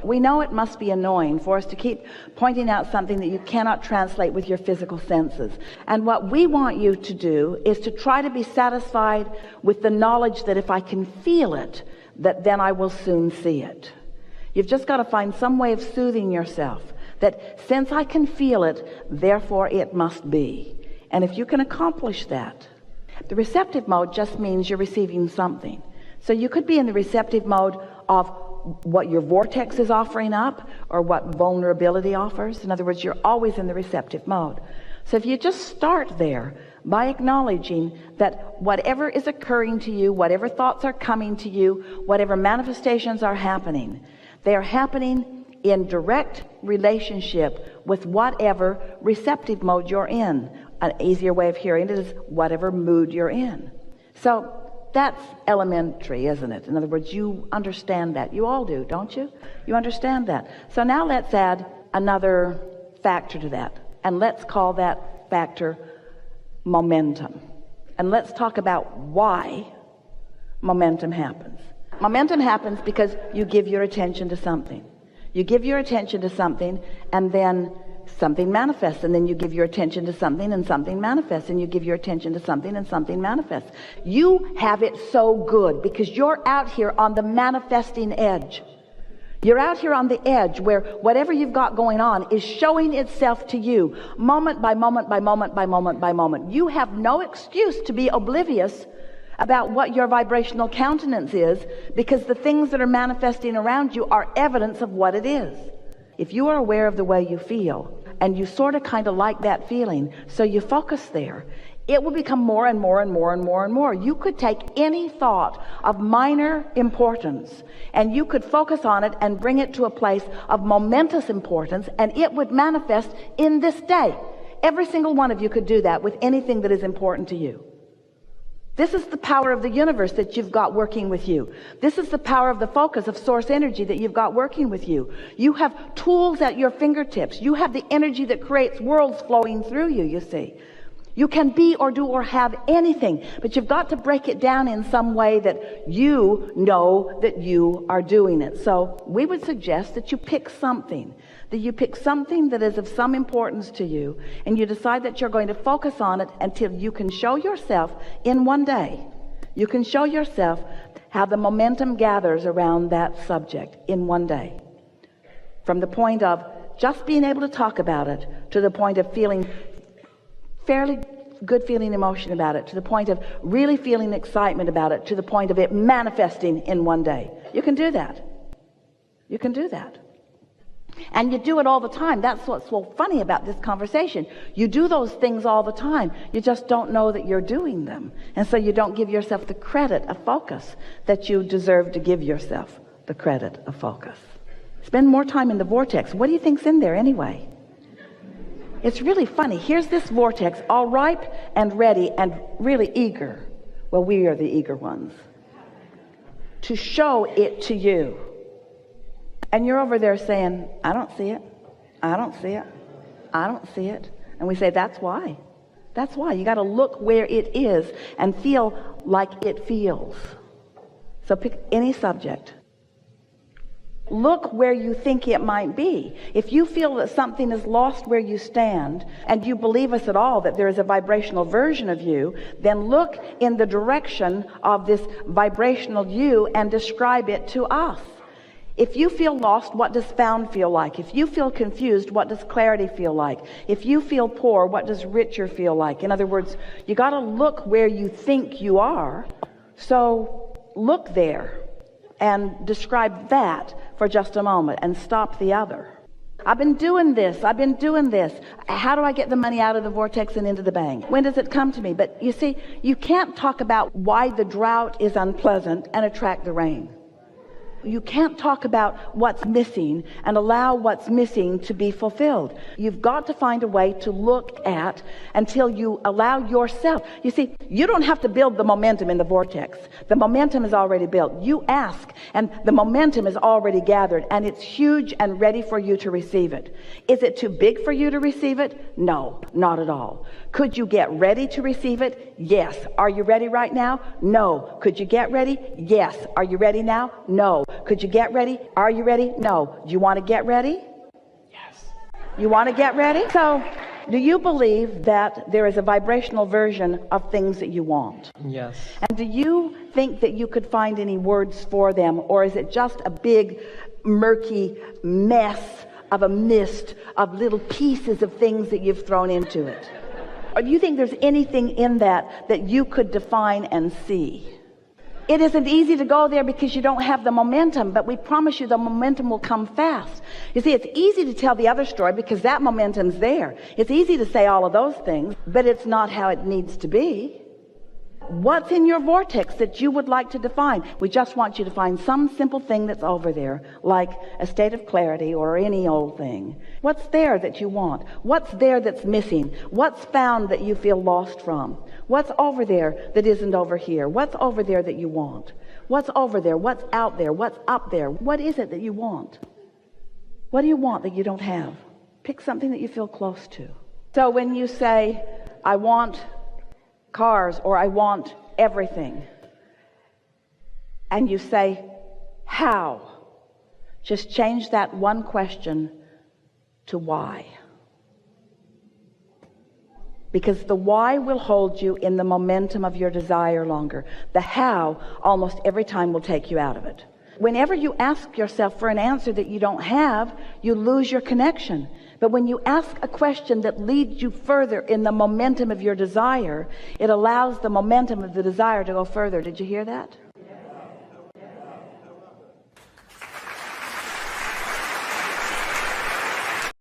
We know it must be annoying for us to keep pointing out something that you cannot translate with your physical senses. And what we want you to do is to try to be satisfied with the knowledge that if I can feel it, that then I will soon see it. You've just got to find some way of soothing yourself, that since I can feel it, therefore it must be. And if you can accomplish that, the receptive mode just means you're receiving something. So you could be in the receptive mode of what your vortex is offering up or what vulnerability offers. In other words, you're always in the receptive mode. So if you just start there by acknowledging that whatever is occurring to you, whatever thoughts are coming to you, whatever manifestations are happening, they are happening in direct relationship with whatever receptive mode you're in. An easier way of hearing it is whatever mood you're in. So that's elementary, isn't it? In other words, you understand that. You all do, don't you? You understand that. So now let's add another factor to that. And let's call that factor momentum. And let's talk about why momentum happens. Momentum happens because you give your attention to something. You give your attention to something, and then something manifests, and then you give your attention to something and something manifests, and you give your attention to something and something manifests. You have it so good because you're out here on the manifesting edge. You're out here on the edge where whatever you've got going on is showing itself to you moment by moment by moment by moment by moment. You have no excuse to be oblivious about what your vibrational countenance is, because the things that are manifesting around you are evidence of what it is. If you are aware of the way you feel, and you sort of kind of like that feeling, so you focus there, it will become more and more and more and more and more. You could take any thought of minor importance, and you could focus on it and bring it to a place of momentous importance, and it would manifest in this day. Every single one of you could do that with anything that is important to you. This is the power of the universe that you've got working with you. This is the power of the focus of source energy that you've got working with you. You have tools at your fingertips. You have the energy that creates worlds flowing through you, you see. You can be or do or have anything, but you've got to break it down in some way that you know that you are doing it. So we would suggest that you pick something, that is of some importance to you, and you decide that you're going to focus on it until you can show yourself in one day. You can show yourself how the momentum gathers around that subject in one day. From the point of just being able to talk about it to the point of feeling fairly good feeling emotion about it, to the point of really feeling excitement about it, to the point of it manifesting in one day. You can do that. You can do that. And you do it all the time. That's what's so funny about this conversation. You do those things all the time. You just don't know that you're doing them. And so you don't give yourself the credit of focus that you deserve to give yourself the credit of focus. Spend more time in the vortex. What do you think's in there anyway? It's really funny. Here's this vortex, all ripe and ready and really eager. Well, we are the eager ones to show it to you. And you're over there saying, I don't see it. I don't see it. I don't see it. And we say, that's why. That's why. You got to look where it is and feel like it feels. So pick any subject. Look where you think it might be. If you feel that something is lost where you stand, and you believe us at all that there is a vibrational version of you, then look in the direction of this vibrational you and describe it to us. If you feel lost, what does found feel like? If you feel confused, what does clarity feel like? If you feel poor, what does richer feel like? In other words, you got to look where you think you are. So look there and describe that for just a moment and stop the other. I've been doing this. How do I get the money out of the vortex and into the bank? When does it come to me? But you see, you can't talk about why the drought is unpleasant and attract the rain. You can't talk about what's missing and allow what's missing to be fulfilled. You've got to find a way to look at until you allow yourself. You see, you don't have to build the momentum in the vortex. The momentum is already built. You ask, and the momentum is already gathered, and it's huge and ready for you to receive it. Is it too big for you to receive it? No, not at all. Could you get ready to receive it? Yes. Are you ready right now? No. Could you get ready? Yes. Are you ready now? No. Could you get ready? Are you ready? No. Do you want to get ready? Yes. You want to get ready? So, do you believe that there is a vibrational version of things that you want? Yes. And do you think that you could find any words for them, or is it just a big, murky mess of a mist of little pieces of things that you've thrown into it? Or do you think there's anything in that that you could define and see? It isn't easy to go there because you don't have the momentum, but we promise you the momentum will come fast. You see, it's easy to tell the other story because that momentum's there. It's easy to say all of those things, but it's not how it needs to be. What's in your vortex that you would like to define? We just want you to find some simple thing that's over there, like a state of clarity or any old thing. What's there that you want? What's there that's missing? What's found that you feel lost from? What's over there that isn't over here? What's over there that you want? What's over there? What's out there? What's up there? What is it that you want? What do you want that you don't have? Pick something that you feel close to. So when you say, I want cars, or I want everything, and you say, how? Just change that one question to why. Because the why will hold you in the momentum of your desire longer. The how almost every time will take you out of it. Whenever you ask yourself for an answer that you don't have, you lose your connection. But when you ask a question that leads you further in the momentum of your desire, it allows the momentum of the desire to go further. Did you hear that?